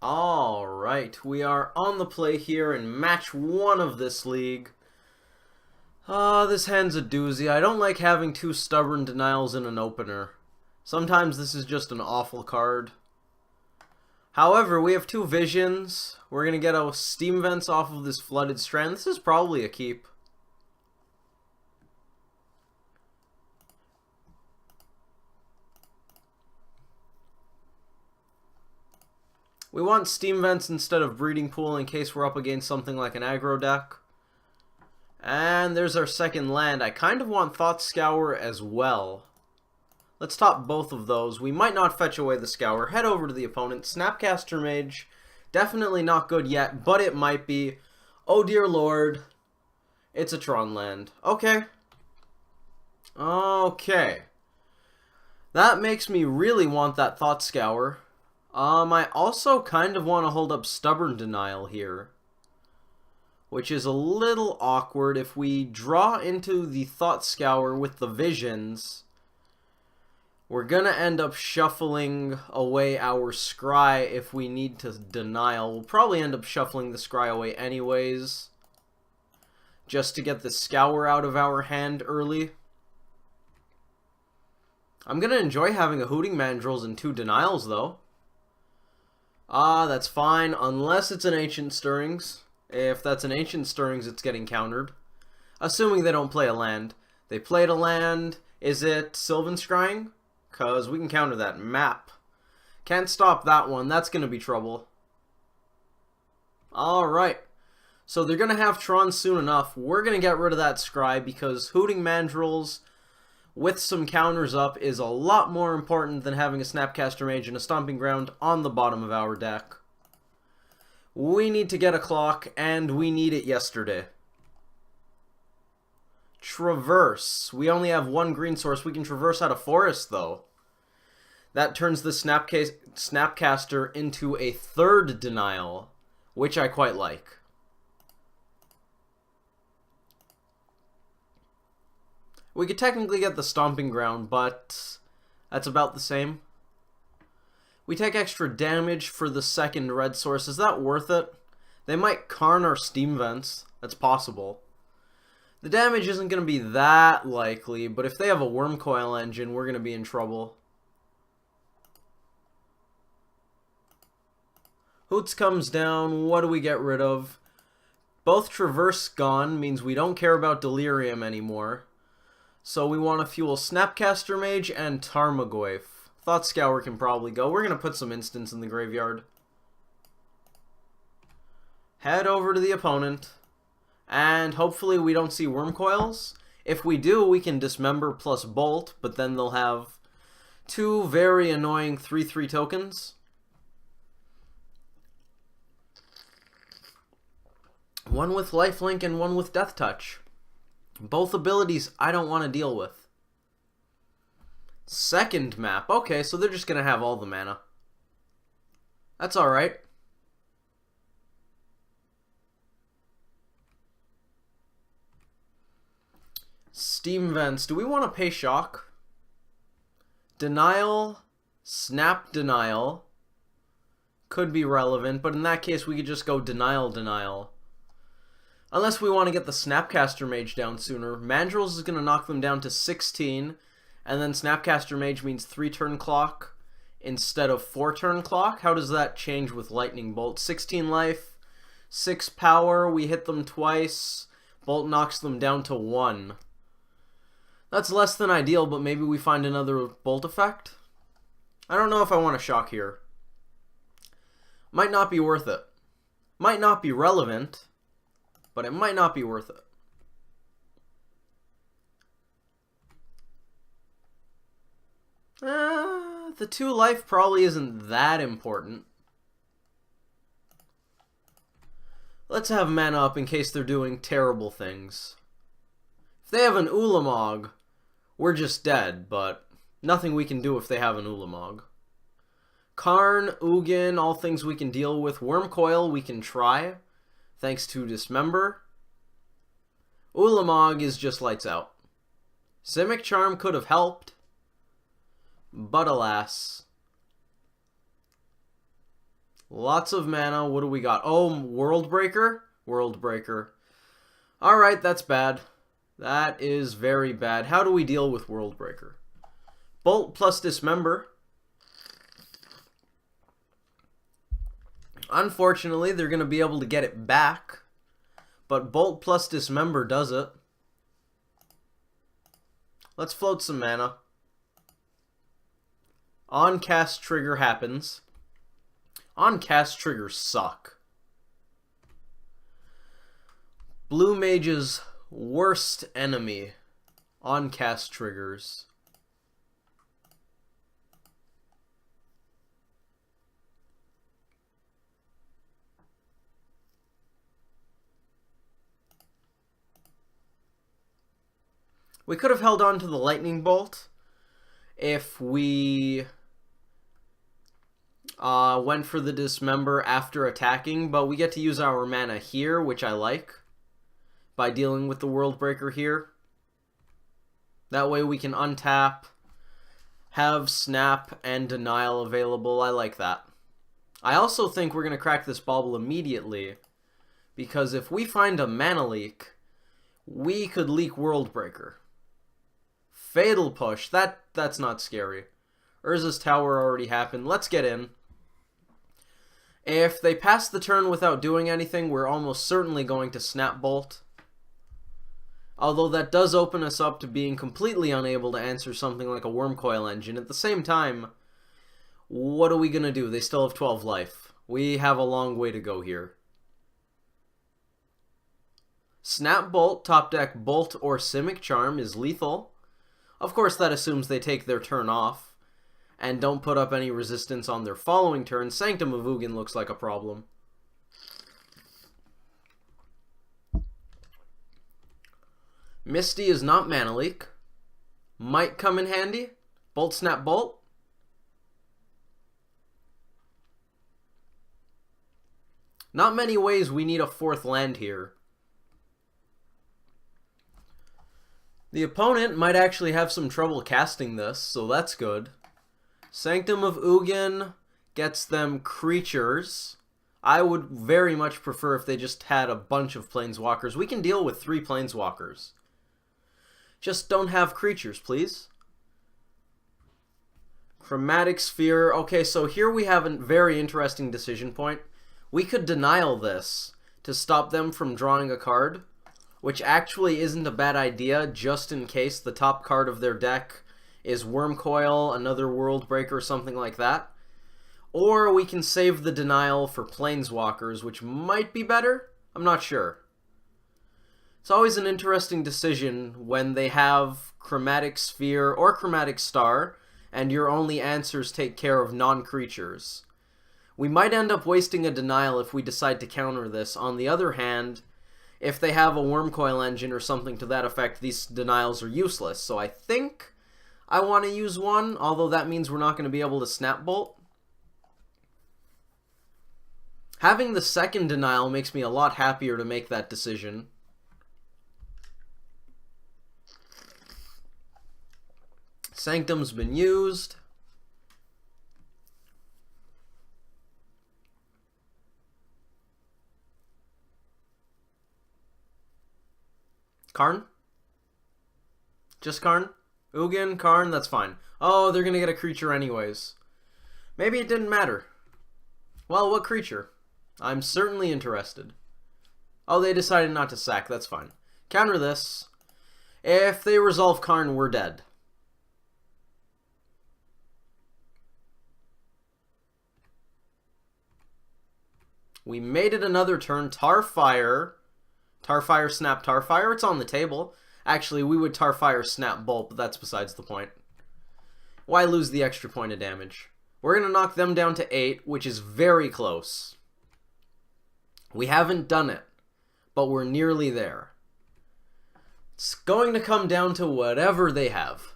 Alright, we are on the play here in match 1 of this league. This hand's a doozy. I don't like having 2 stubborn denials in an opener. Sometimes this is just an awful card. However, we have 2 visions. We're going to get a steam vents off of this flooded strand. This is probably a keep. We want steam vents instead of breeding pool in case we're up against something like an aggro deck. And there's our second land. I kind of want Thought Scour as well. Let's top both of those. We might not fetch away the Scour. Head over to the opponent. Snapcaster Mage. Definitely not good yet, but it might be. Oh dear lord. It's a Tron land. Okay. Okay. That makes me really want that Thought Scour. I also kind of want to hold up Stubborn Denial here, which is a little awkward. If we draw into the Thought Scour with the Visions, we're going to end up shuffling away our Scry if we need to Denial. We'll probably end up shuffling the Scry away anyways, just to get the Scour out of our hand early. I'm going to enjoy having a Hooting Mandrills and 2 Denials, though. That's fine, unless it's an Ancient Stirrings. If that's an Ancient Stirrings, it's getting countered. Assuming they don't play a land. They played a land. Is it Sylvan Scrying? Because we can counter that map. Can't stop that one. That's going to be trouble. Alright. So they're going to have Tron soon enough. We're going to get rid of that Scry because Hooting Mandrills with some counters up is a lot more important than having a Snapcaster Mage and a Stomping Ground on the bottom of our deck. We need to get a clock, and we need it yesterday. Traverse. We only have 1 green source. We can traverse out of forest, though. That turns the Snapcaster into a 3rd Denial, which I quite like. We could technically get the Stomping Ground, but that's about the same. We take extra damage for the 2nd red source. Is that worth it? They might Karn our Steam Vents. That's possible. The damage isn't going to be that likely, but if they have a Wormcoil engine, we're going to be in trouble. Hoots comes down. What do we get rid of? Both Traverse gone means we don't care about Delirium anymore. So we want to fuel Snapcaster Mage and Tarmogoyf. Thought Scour can probably go. We're going to put some instants in the graveyard. Head over to the opponent. And hopefully we don't see Wormcoils. If we do, we can Dismember plus Bolt, but then they'll have 2 very annoying 3/3 tokens. One with Lifelink and one with Death Touch. Both abilities I don't want to deal with. 2nd map. Okay, so they're just going to have all the mana. That's alright. Steam Vents. Do we want to pay shock? Denial. Snap Denial. Could be relevant, but in that case we could just go Denial. Unless we want to get the Snapcaster Mage down sooner. Mandrills is going to knock them down to 16. And then Snapcaster Mage means 3-turn clock instead of 4-turn clock. How does that change with Lightning Bolt? 16 life, 6 power. We hit them twice. Bolt knocks them down to 1. That's less than ideal, but maybe we find another Bolt effect? I don't know if I want to shock here. Might not be worth it. Might not be relevant. But it might not be worth it. The 2 life probably isn't that important. Let's have mana up in case they're doing terrible things. If they have an Ulamog, we're just dead, but nothing we can do if they have an Ulamog. Karn, Ugin, all things we can deal with. Wormcoil we can try. Thanks to Dismember. Ulamog is just lights out. Simic Charm could have helped, but alas. Lots of mana. What do we got? Oh, World Breaker? World Breaker. Alright, that's bad. That is very bad. How do we deal with World Breaker? Bolt plus Dismember. Unfortunately, they're going to be able to get it back. But Bolt plus Dismember does it. Let's float some mana. On cast trigger happens. On cast triggers suck. Blue Mage's worst enemy. On cast triggers. We could have held on to the Lightning Bolt if we went for the Dismember after attacking, but we get to use our mana here, which I like, by dealing with the World Breaker here. That way we can untap, have Snap and Denial available. I like that. I also think we're going to crack this bauble immediately, because if we find a mana leak, we could leak World Breaker. Fatal Push, that's not scary. Urza's Tower already happened. Let's get in. If they pass the turn without doing anything, we're almost certainly going to Snap Bolt. Although that does open us up to being completely unable to answer something like a Wormcoil Engine. At the same time, what are we going to do? They still have 12 life. We have a long way to go here. Snap Bolt, top deck Bolt or Simic Charm is lethal. Of course, that assumes they take their turn off and don't put up any resistance on their following turn. Sanctum of Ugin looks like a problem. Misty is not mana leak. Might come in handy. Bolt, Snap, Bolt. Not many ways we need a fourth land here. The opponent might actually have some trouble casting this, so that's good. Sanctum of Ugin gets them creatures. I would very much prefer if they just had a bunch of planeswalkers. We can deal with 3 planeswalkers. Just don't have creatures, please. Chromatic Sphere. Okay, so here we have a very interesting decision point. We could Denial this to stop them from drawing a card, which actually isn't a bad idea, just in case the top card of their deck is Wormcoil, another World Breaker, something like that. Or we can save the Denial for Planeswalkers, which might be better? I'm not sure. It's always an interesting decision when they have Chromatic Sphere or Chromatic Star, and your only answers take care of non-creatures. We might end up wasting a Denial if we decide to counter this. On the other hand, if they have a Wormcoil Engine or something to that effect, these Denials are useless. So I think I want to use one, although that means we're not going to be able to Snap Bolt. Having the second Denial makes me a lot happier to make that decision. Sanctum's been used. Karn? Just Karn? Ugin, Karn, that's fine. Oh, they're gonna get a creature anyways. Maybe it didn't matter. Well, what creature? I'm certainly interested. Oh, they decided not to sack, that's fine. Counter this. If they resolve Karn, we're dead. We made it another turn. Tarfire. Tarfire, Snap, Tarfire. It's on the table. Actually, we would Tarfire, Snap, Bolt, but that's besides the point. Why lose the extra point of damage? We're going to knock them down to 8, which is very close. We haven't done it, but we're nearly there. It's going to come down to whatever they have.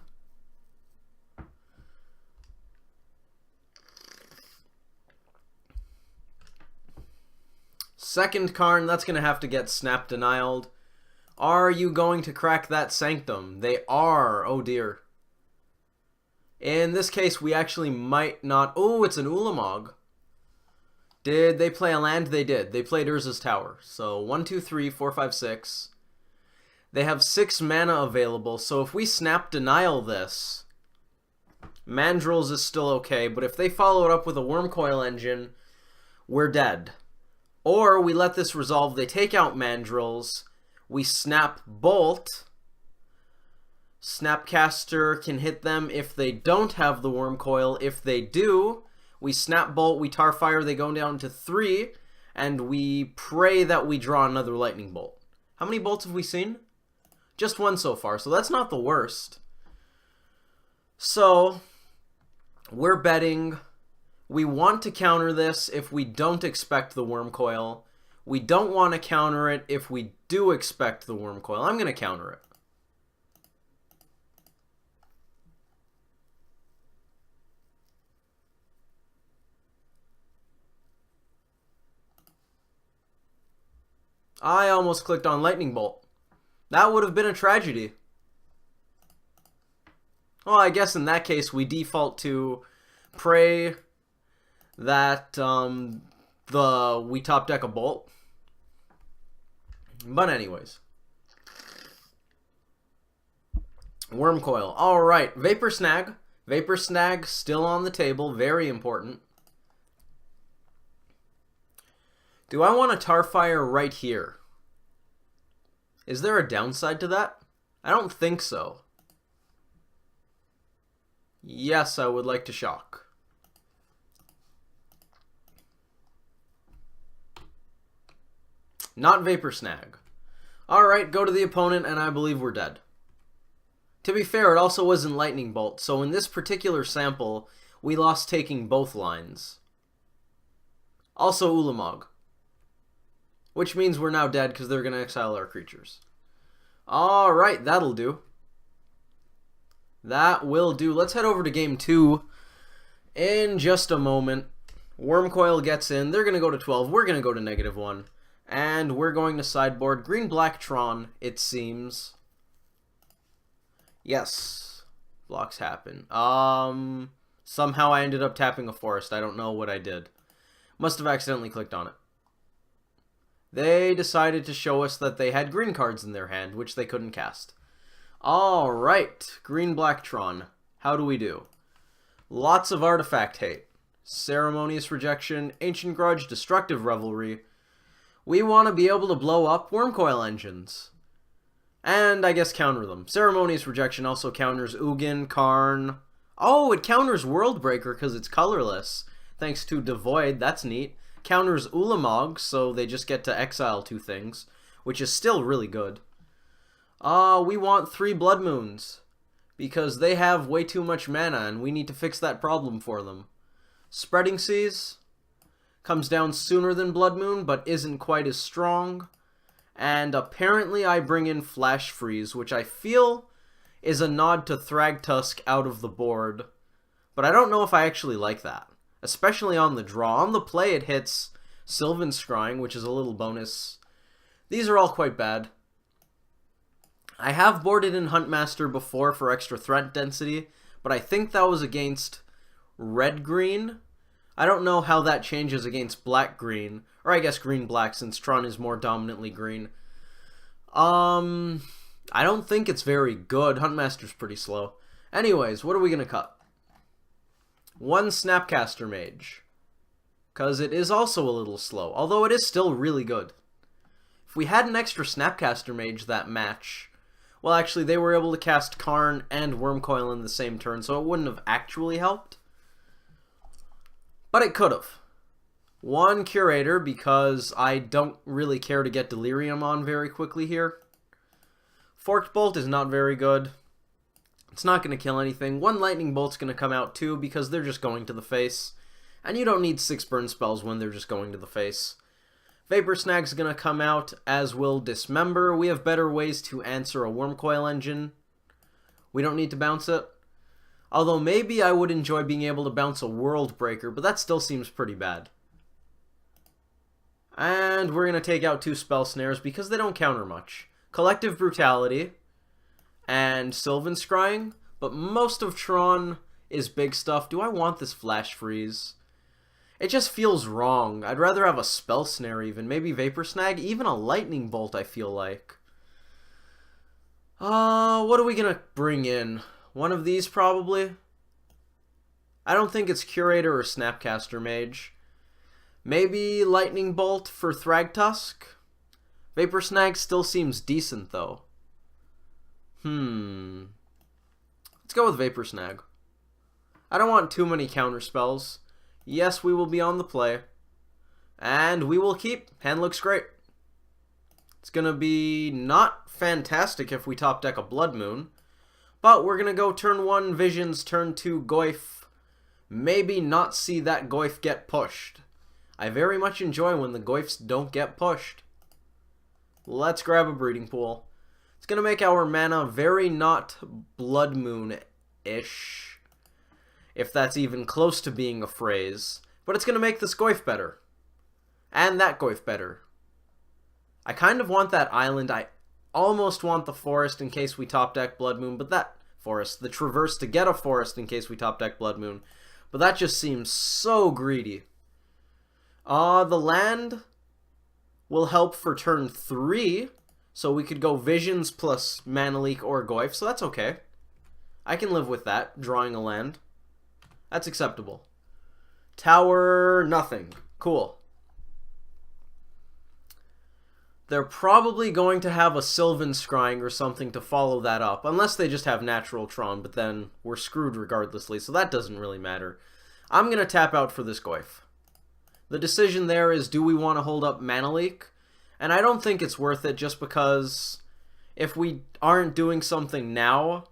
Second Karn, that's going to have to get Snap Denialed. Are you going to crack that Sanctum? They are. Oh dear. In this case, we actually might not... Oh, it's an Ulamog. Did they play a land? They did. They played Urza's Tower. So 1, 2, 3, 4, 5, 6. They have 6 mana available, so if we snap denial this, Mandrills is still okay, but if they follow it up with a Wormcoil Engine, we're dead. Or we let this resolve, they take out Mandrills, we snap Bolt, Snapcaster can hit them if they don't have the Wormcoil. If they do, we snap Bolt, we Tar Fire, they go down to 3, and we pray that we draw another Lightning Bolt. How many bolts have we seen? Just 1 so far, so that's not the worst. So, we're betting. We want to counter this if we don't expect the Wormcoil. We don't want to counter it if we do expect the Wormcoil. I'm going to counter it. I almost clicked on Lightning Bolt. That would have been a tragedy. Well, I guess in that case we default to pray that we top deck a Bolt. But anyways. Wormcoil. Alright, Vapor Snag. Vapor Snag still on the table. Very important. Do I want a Tar Fire right here? Is there a downside to that? I don't think so. Yes, I would like to shock. Not Vapor Snag. Alright, go to the opponent, and I believe we're dead. To be fair, it also wasn't Lightning Bolt, so in this particular sample, we lost taking both lines. Also Ulamog. Which means we're now dead because they're going to exile our creatures. Alright, that'll do. That will do. Let's head over to game 2 in just a moment. Wormcoil gets in. They're going to go to 12. We're going to go to -1. And we're going to sideboard green-black Tron, it seems. Yes. Blocks happen. Somehow I ended up tapping a forest. I don't know what I did. Must have accidentally clicked on it. They decided to show us that they had green cards in their hand, which they couldn't cast. Alright, green-black Tron. How do we do? Lots of artifact hate. Ceremonious Rejection, Ancient Grudge, Destructive Revelry. We want to be able to blow up Wormcoil engines. And I guess counter them. Ceremonious Rejection also counters Ugin, Karn. Oh, it counters Worldbreaker because it's colorless. Thanks to Devoid, that's neat. Counters Ulamog, so they just get to exile 2 things, which is still really good. We want 3 Blood Moons, because they have way too much mana, and we need to fix that problem for them. Spreading Seas comes down sooner than Blood Moon, but isn't quite as strong. And apparently I bring in Flash Freeze, which I feel is a nod to Thragtusk out of the board, but I don't know if I actually like that. Especially on the draw. On the play, it hits Sylvan Scrying, which is a little bonus. These are all quite bad. I have boarded in Huntmaster before for extra threat density, but I think that was against red-green. I don't know how that changes against black-green, or I guess green-black, since Tron is more dominantly green. I don't think it's very good. Huntmaster's pretty slow. Anyways, what are we going to cut? 1 Snapcaster Mage, because it is also a little slow, although it is still really good. If we had an extra Snapcaster Mage that match, well, actually, they were able to cast Karn and Wormcoil in the same turn, so it wouldn't have actually helped. But it could have. 1 Curator, because I don't really care to get Delirium on very quickly here. Forked Bolt is not very good. It's not going to kill anything. 1 Lightning Bolt's going to come out too, because they're just going to the face. And you don't need 6 burn spells when they're just going to the face. Vapor Snag's going to come out, as will Dismember. We have better ways to answer a Wormcoil engine. We don't need to bounce it. Although maybe I would enjoy being able to bounce a World Breaker, but that still seems pretty bad. And we're going to take out 2 Spell Snares because they don't counter much. Collective Brutality and Sylvan Scrying, but most of Tron is big stuff. Do I want this Flash Freeze? It just feels wrong. I'd rather have a Spell Snare even. Maybe Vapor Snag? Even a Lightning Bolt, I feel like. What are we gonna bring in? One of these, probably? I don't think it's Curator or Snapcaster Mage. Maybe Lightning Bolt for Thragtusk? Vapor Snag still seems decent, though. Let's go with Vapor Snag. I don't want too many counter spells. Yes, we will be on the play. And we will keep. Hand looks great. It's going to be not fantastic if we top deck a Blood Moon. But we're going to go turn 1 Visions, turn 2 Goyf. Maybe not see that Goyf get pushed. I very much enjoy when the Goyfs don't get pushed. Let's grab a Breeding Pool. It's going to make our mana very not Blood Moon-ish. If that's even close to being a phrase. But it's going to make this Goyf better. And that Goyf better. I kind of want that island. I almost want the forest in case we top deck Blood Moon. But that forest. The traverse to get a forest in case we top deck Blood Moon. But that just seems so greedy. The land will help for turn 3. So we could go Visions plus Mana Leak or Goyf. So that's okay. I can live with that. Drawing a land. That's acceptable. Tower, nothing. Cool. They're probably going to have a Sylvan Scrying or something to follow that up. Unless they just have natural Tron, but then we're screwed regardlessly, so that doesn't really matter. I'm going to tap out for this Goyf. The decision there is, do we want to hold up Mana Leak? And I don't think it's worth it just because if we aren't doing something now,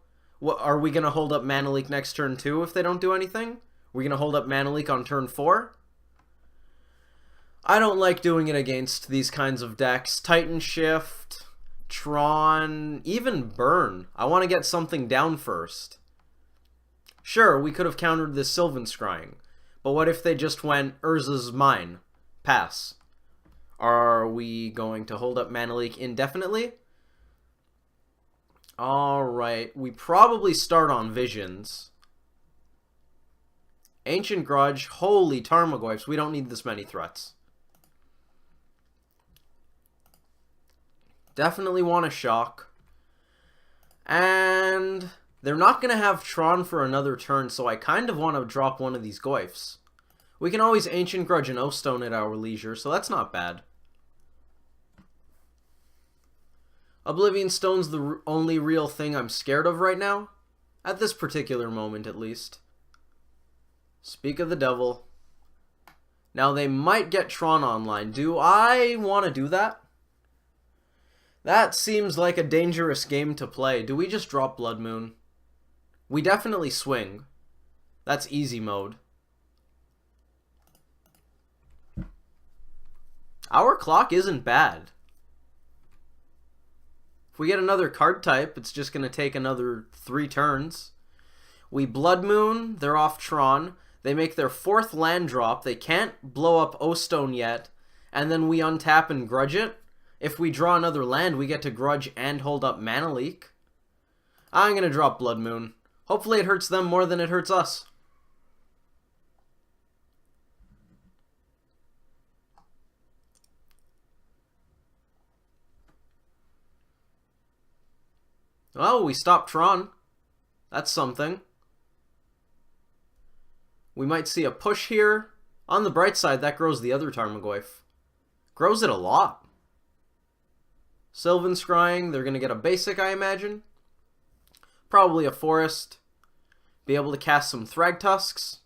are we going to hold up Mana Leak next turn too if they don't do anything? We're going to hold up Mana Leak on turn 4? I don't like doing it against these kinds of decks. Titan Shift, Tron, even Burn. I want to get something down first. Sure, we could have countered this Sylvan Scrying. But what if they just went Urza's Mine? Pass. Are we going to hold up Mana Leak indefinitely? Alright, we probably start on Visions. Ancient Grudge, holy Tarmogoyfs, we don't need this many threats. Definitely want a Shock. And they're not going to have Tron for another turn, so I kind of want to drop one of these Goyfs. We can always Ancient Grudge and O-Stone at our leisure, so that's not bad. Oblivion Stone's the only real thing I'm scared of right now. At this particular moment, at least. Speak of the devil. Now, they might get Tron online. Do I want to do that? That seems like a dangerous game to play. Do we just drop Blood Moon? We definitely swing. That's easy mode. Our clock isn't bad. If we get another card type, it's just going to take another 3 turns. We Blood Moon, they're off Tron. They make their 4th land drop. They can't blow up O-Stone yet. And then we untap and Grudge it. If we draw another land, we get to Grudge and hold up Mana Leak. I'm going to drop Blood Moon. Hopefully it hurts them more than it hurts us. Oh, we stopped Tron. That's something. We might see a push here. On the bright side, that grows the other Tarmogoyf. Grows it a lot. Sylvan Scrying, they're going to get a basic, I imagine. Probably a forest. Be able to cast some Thragtusks.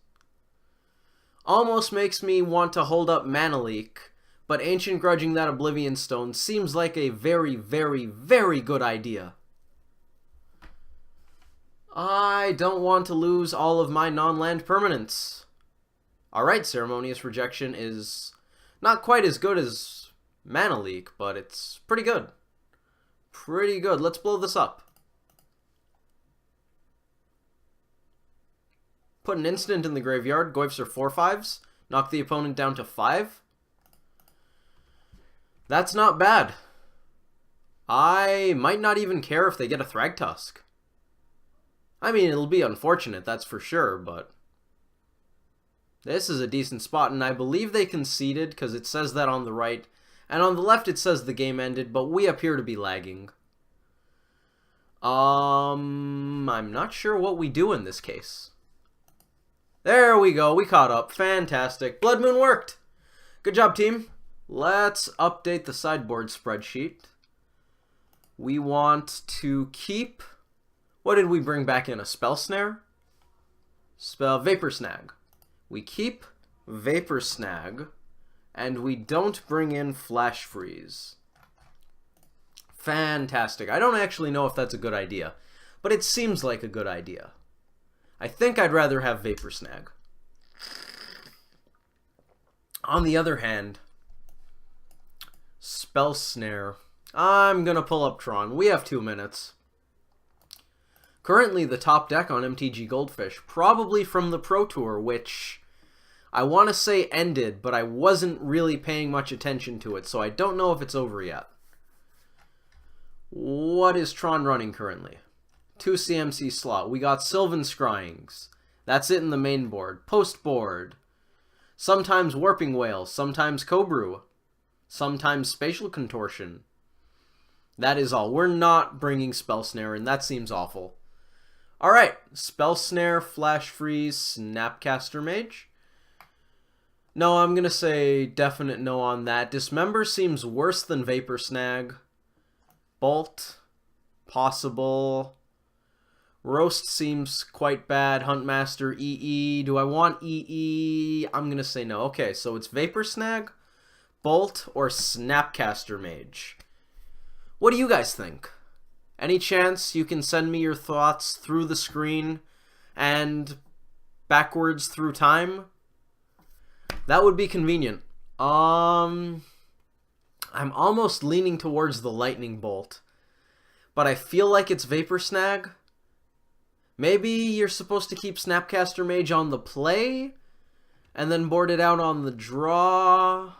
Almost makes me want to hold up Mana Leak, but Ancient Grudging that Oblivion Stone seems like a very, very, very good idea. I don't want to lose all of my non-land permanents. Alright, Ceremonious Rejection is not quite as good as Mana Leak, but it's pretty good. Pretty good. Let's blow this up. Put an instant in the graveyard. Goyfs are 4/5s. Knock the opponent down to 5. That's not bad. I might not even care if they get a Thragtusk. I mean, it'll be unfortunate, that's for sure, but This is a decent spot, and I believe they conceded because it says that on the right. And on the left it says the game ended, but we appear to be lagging. I'm not sure what we do in this case. There we go, we caught up. Fantastic. Blood Moon worked. Good job, team. Let's update the sideboard spreadsheet. We want to keep... What did we bring back in? A Spell Snare? Vapor Snag. We keep Vapor Snag, and we don't bring in Flash Freeze. Fantastic. I don't actually know if that's a good idea, but it seems like a good idea. I think I'd rather have Vapor Snag. On the other hand, Spell Snare. I'm gonna pull up Tron. We have 2 minutes. Currently the top deck on MTG Goldfish, probably from the Pro Tour, which I want to say ended, but I wasn't really paying much attention to it, so I don't know if it's over yet. What is Tron running currently? 2 CMC slot. We got Sylvan Scryings. That's it in the main board. Post board. Sometimes Warping Whale. Sometimes Cobrew. Sometimes Spatial Contortion. That is all. We're not bringing Spell Snare in. That seems awful. Alright. Spell Snare, Flash Freeze, Snapcaster Mage. No, I'm going to say definite no on that. Dismember seems worse than Vapor Snag. Bolt. Possible. Roast seems quite bad. Huntmaster, EE. Do I want EE? I'm going to say no. Okay, so it's Vapor Snag, Bolt, or Snapcaster Mage. What do you guys think? Any chance you can send me your thoughts through the screen and backwards through time? That would be convenient. I'm almost leaning towards the Lightning Bolt, but I feel like it's Vapor Snag. Maybe you're supposed to keep Snapcaster Mage on the play and then board it out on the draw.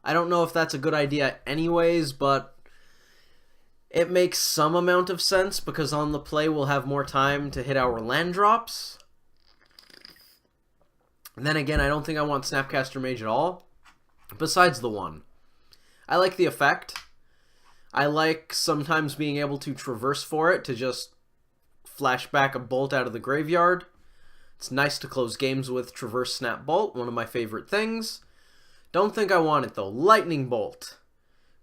I don't know if that's a good idea anyways, but it makes some amount of sense because on the play we'll have more time to hit our land drops. And then again, I don't think I want Snapcaster Mage at all, besides the one. I like the effect. I like sometimes being able to traverse for it to just flash back a bolt out of the graveyard. It's nice to close games with Traverse Snap Bolt, one of my favorite things. Don't think I want it though. Lightning Bolt.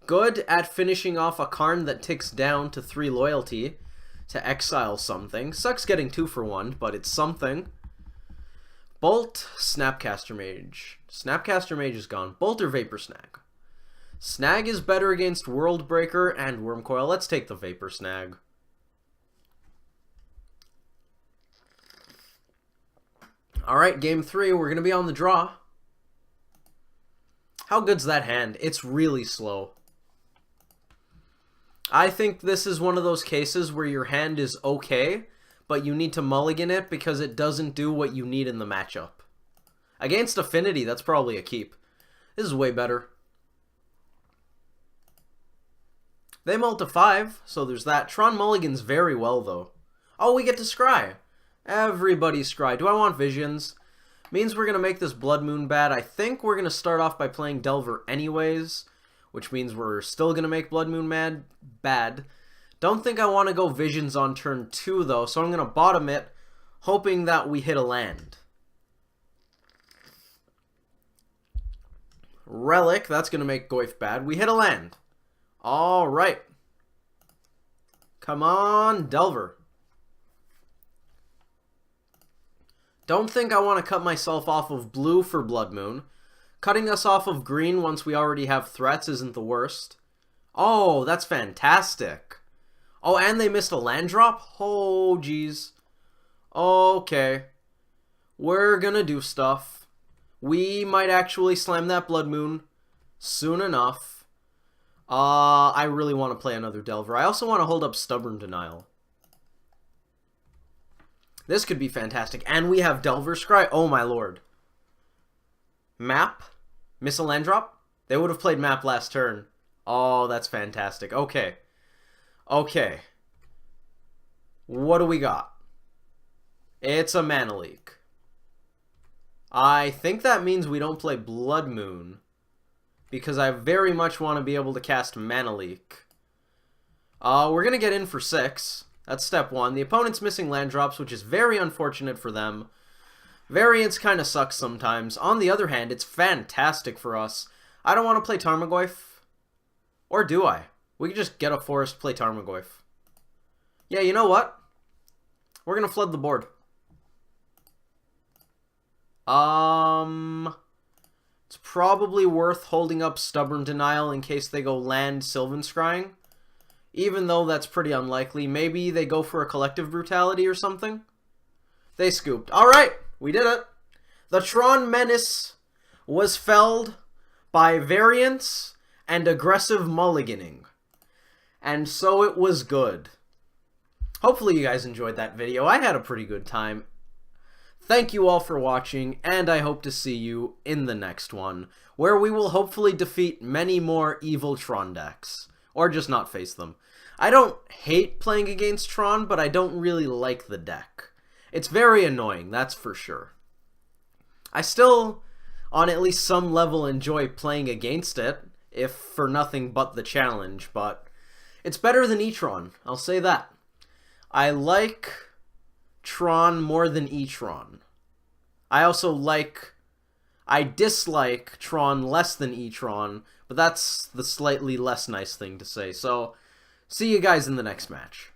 Good at finishing off a Karn that ticks down to 3 loyalty to exile something. Sucks getting 2 for 1, but it's something. Bolt, Snapcaster Mage. Snapcaster Mage is gone. Bolt or Vapor Snag? Snag is better against Worldbreaker and Wormcoil. Let's take the Vapor Snag. Alright, game 3. We're going to be on the draw. How good's that hand? It's really slow. I think this is one of those cases where your hand is okay, but you need to mulligan it because it doesn't do what you need in the matchup. Against Affinity, that's probably a keep. This is way better. They mull to 5, so there's that. Tron mulligans very well, though. Oh, we get to scry. Everybody scry. Do I want Visions? Means we're going to make this Blood Moon bad. I think we're going to start off by playing Delver anyways, which means we're still going to make Blood Moon bad. Don't think I want to go Visions on turn 2, though, so I'm going to bottom it, hoping that we hit a land. Relic, that's going to make Goyf bad. We hit a land. Alright. Come on, Delver. Don't think I want to cut myself off of blue for Blood Moon. Cutting us off of green once we already have threats isn't the worst. Oh, that's fantastic. Oh, and they missed a land drop? Oh, jeez. Okay. We're gonna do stuff. We might actually slam that Blood Moon soon enough. I really want to play another Delver. I also want to hold up Stubborn Denial. This could be fantastic. And we have Delver Scry. Oh my lord. Map? Miss a land drop? They would have played Map last turn. Oh, that's fantastic. Okay. Okay. What do we got? It's a Mana Leak. I think that means we don't play Blood Moon, because I very much want to be able to cast Mana Leak. We're going to get in for 6. That's step 1. The opponent's missing land drops, which is very unfortunate for them. Variance kind of sucks sometimes. On the other hand, it's fantastic for us. I don't want to play Tarmogoyf. Or do I? We could just get a forest, play Tarmogoyf. Yeah, you know what? We're going to flood the board. It's probably worth holding up Stubborn Denial in case they go land Sylvan Scrying. Even though that's pretty unlikely. Maybe they go for a Collective Brutality or something. They scooped. Alright, we did it. The Tron Menace was felled by variance and aggressive mulliganing. And so it was good. Hopefully you guys enjoyed that video. I had a pretty good time. Thank you all for watching, and I hope to see you in the next one, where we will hopefully defeat many more evil Tron decks. Or just not face them. I don't hate playing against Tron, but I don't really like the deck. It's very annoying, that's for sure. I still, on at least some level, enjoy playing against it, if for nothing but the challenge, but it's better than E-Tron, I'll say that. I like Tron more than E-Tron. I dislike Tron less than E-Tron, but that's the slightly less nice thing to say. So, see you guys in the next match.